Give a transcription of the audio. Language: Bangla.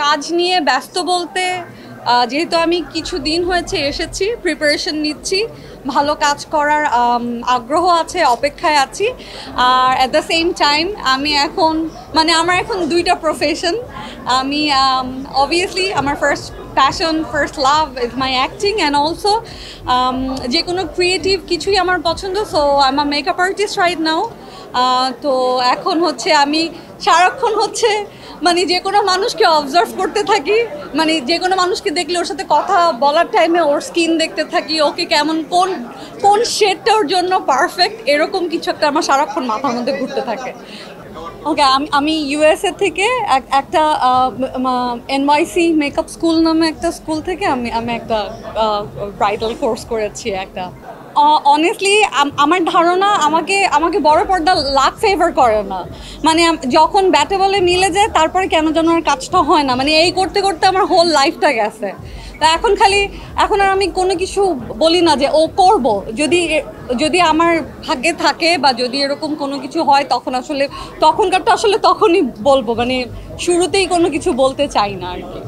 কাজ নিয়ে ব্যস্ত বলতে যেহেতু আমি কিছু দিন হয়েছে এসেছি, প্রিপারেশন নিচ্ছি, ভালো কাজ করার আগ্রহ আছে, অপেক্ষায় আছি। আর অ্যাট দ্য সেম টাইম আমি এখন মানে আমার এখন দুইটা প্রফেশন। আমি অবভিয়াসলি আমার first passion, first love is my acting and also যে কোনো ক্রিয়েটিভ কিছুই আমার পছন্দ। So I am a makeup artist right now. তো এখন হচ্ছে আমি সারাক্ষণ হচ্ছে মানে যে কোনো মানুষকে অবজার্ভ করতে থাকি, মানে যে কোনো মানুষকে দেখলে ওর সাথে কথা বলার টাইমে ওর স্কিন দেখতে থাকি, ওকে কেমন কোন কোন শেডটা ওর জন্য পারফেক্ট, এরকম কিছু একটা আমার সারাক্ষণ মাথার মধ্যে ঘুরতে থাকে। ওকে, আমি ইউএসএ থেকে একটা এনওয়াইসি মেকআপ স্কুল নামে একটা স্কুল থেকে আমি আমি একটা ব্রাইডাল কোর্স করেছি একটা। অনেস্টলি আমার ধারণা আমাকে আমাকে বড় পর্দা লাক ফেভার করে না। মানে যখন ব্যাটে বলে মিলে যায় তারপরে কেন যেন আর কাজটা হয় না, মানে এই করতে করতে আমার হোল লাইফটা গেছে। তা এখন আর আমি কোনো কিছু বলি না যে ও করব, যদি যদি আমার ভাগ্যে থাকে বা যদি এরকম কোনো কিছু হয় তখন আসলে তখনকারটা আসলে তখনই বলবো, মানে শুরুতেই কোনো কিছু বলতে চাই না আর কি।